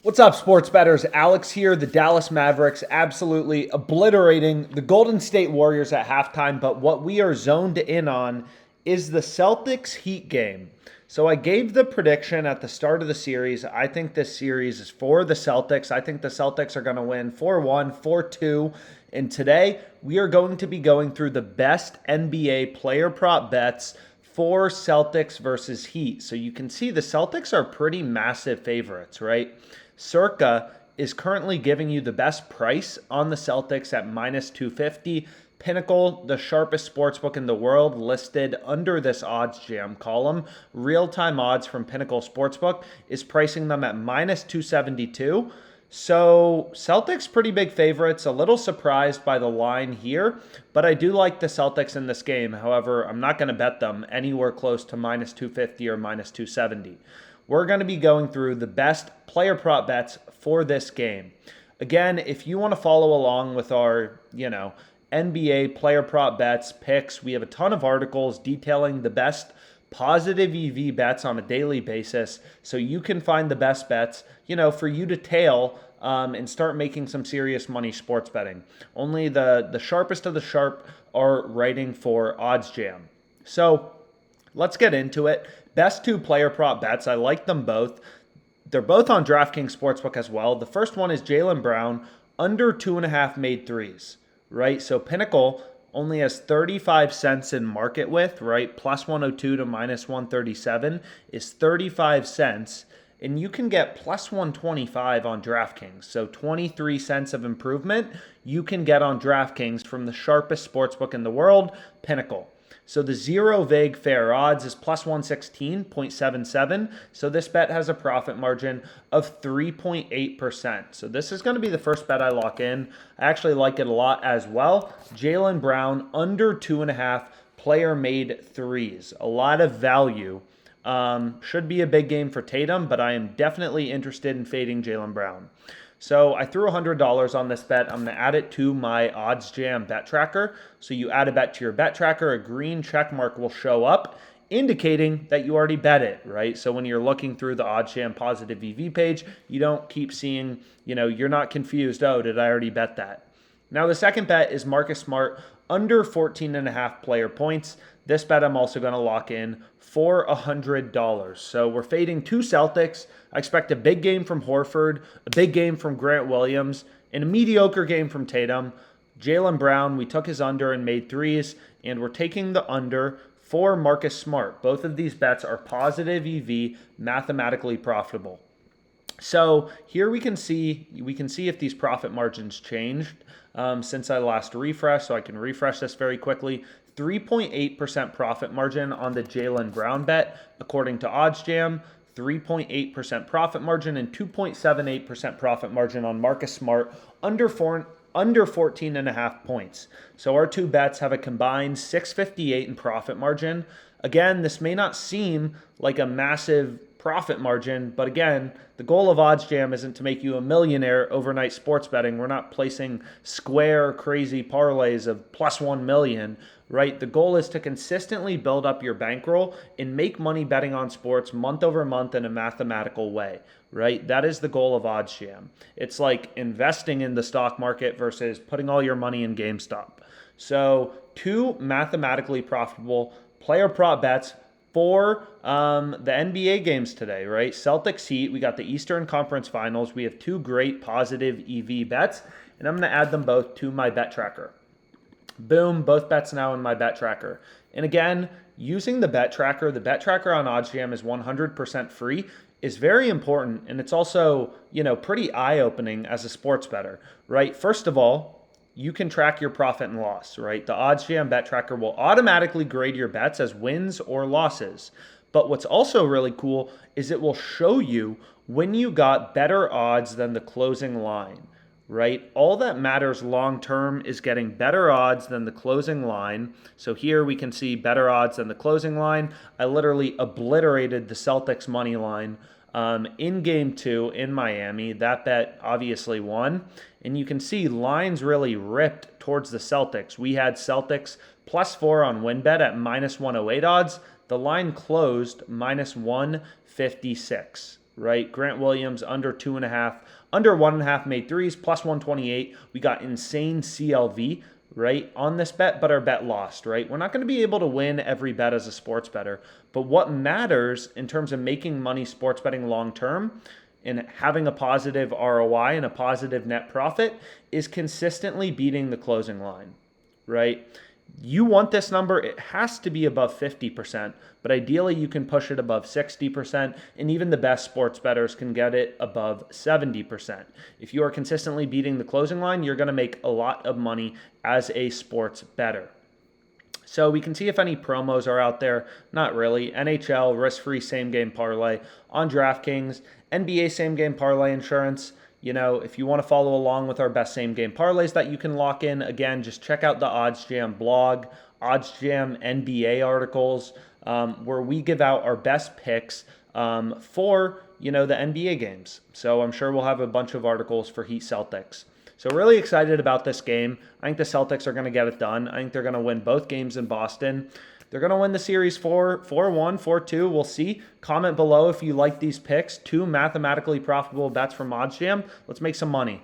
What's up, sports bettors? Alex here. The Dallas Mavericks absolutely obliterating the Golden State Warriors at halftime. But what we are zoned in on is the Celtics Heat game. So I gave the prediction at the start of the series. I think this series is for the Celtics. I think the Celtics are going to win 4-1, 4-2. And today we are going to be going through the best NBA player prop bets for Celtics versus Heat. So you can see the Celtics are pretty massive favorites, right? Circa is currently giving you the best price on the Celtics at minus 250. Pinnacle, the sharpest sportsbook in the world, listed under this OddsJam column. Real-time odds from Pinnacle Sportsbook is pricing them at minus 272. So Celtics pretty big favorites. A little surprised by the line here, but I do like the Celtics in this game. However, I'm not going to bet them anywhere close to minus 250 or minus 270. We're going to be going through the best player prop bets for this game. Again, if you want to follow along with our, NBA player prop bets, picks, we have a ton of articles detailing the best positive EV bets on a daily basis, so you can find the best bets, for you to tail and start making some serious money sports betting. Only the sharpest of the sharp are writing for OddsJam. So let's get into it. Best two player prop bets. I like them both. They're both on DraftKings Sportsbook as well. The first one is Jaylen Brown, under 2.5 made threes, right? So Pinnacle only has 35 cents in market width, right? Plus 102 to minus 137 is 35 cents. And you can get plus 125 on DraftKings. So 23 cents of improvement you can get on DraftKings from the sharpest sportsbook in the world, Pinnacle. So the zero vague fair odds is plus 116.77. So this bet has a profit margin of 3.8%. So this is going to be the first bet I lock in. I actually like it a lot as well. Jaylen Brown, under 2.5 player made threes. A lot of value. Should be a big game for Tatum, but I am definitely interested in fading Jaylen Brown. So I threw $100 on this bet. I'm going to add it to my OddsJam bet tracker. So you add a bet to your bet tracker, a green check mark will show up indicating that you already bet it, right? So when you're looking through the OddsJam Positive EV page, you don't keep seeing, you're not confused, oh, did I already bet that? Now the second bet is Marcus Smart, under 14.5 player points. This bet I'm also going to lock in for $100. So we're fading two Celtics. I expect a big game from Horford, a big game from Grant Williams, and a mediocre game from Tatum. Jaylen Brown, we took his under and made threes, and we're taking the under for Marcus Smart. Both of these bets are positive EV, mathematically profitable. So here we can see if these profit margins changed since I last refreshed. So I can refresh this very quickly. 3.8% profit margin on the Jaylen Brown bet, according to OddsJam. 3.8% profit margin and 2.78% profit margin on Marcus Smart, under 14.5 points. So our two bets have a combined 658 in profit margin. Again, this may not seem like a massive profit margin, but again, the goal of OddsJam isn't to make you a millionaire overnight sports betting. We're not placing square crazy parlays of plus 1 million, right? The goal is to consistently build up your bankroll and make money betting on sports month over month in a mathematical way, right? That is the goal of OddsJam. It's like investing in the stock market versus putting all your money in GameStop. So two mathematically profitable player prop bets for the NBA games today, right? Celtics Heat, we got the Eastern Conference Finals. We have two great positive EV bets, and I'm going to add them both to my bet tracker. Boom, both bets now in my bet tracker. And again, using the bet tracker on OddsJam is 100% free, is very important, and it's also, pretty eye-opening as a sports bettor, right? First of all, you can track your profit and loss, right? The OddsJam bet tracker will automatically grade your bets as wins or losses. But what's also really cool is it will show you when you got better odds than the closing line, right? All that matters long term is getting better odds than the closing line. So here we can see better odds than the closing line. I literally obliterated the Celtics money line in game 2 in Miami. That bet obviously won. And you can see lines really ripped towards the Celtics. We had Celtics plus 4 on WinBet at minus 108 odds. The line closed minus 156. right? Grant Williams under 2.5, under 1.5 made threes, plus 128. We got insane CLV, right, on this bet, but our bet lost, right? We're not going to be able to win every bet as a sports bettor, but what matters in terms of making money sports betting long term and having a positive ROI and a positive net profit is consistently beating the closing line, right? You want this number, it has to be above 50%, but ideally you can push it above 60%, and even the best sports bettors can get it above 70%. If you are consistently beating the closing line, you're going to make a lot of money as a sports bettor. So we can see if any promos are out there. Not really. NHL, risk-free same-game parlay on DraftKings, NBA same-game parlay insurance. You know, if you want to follow along with our best same-game parlays that you can lock in, again, just check out the OddsJam blog, OddsJam NBA articles, where we give out our best picks for, you know, the NBA games. So I'm sure we'll have a bunch of articles for Heat Celtics. So really excited about this game. I think the Celtics are going to get it done. I think they're going to win both games in Boston. They're going to win the series 4-1, 4-2. We'll see. Comment below if you like these picks. 2 mathematically profitable bets from OddsJam. Let's make some money.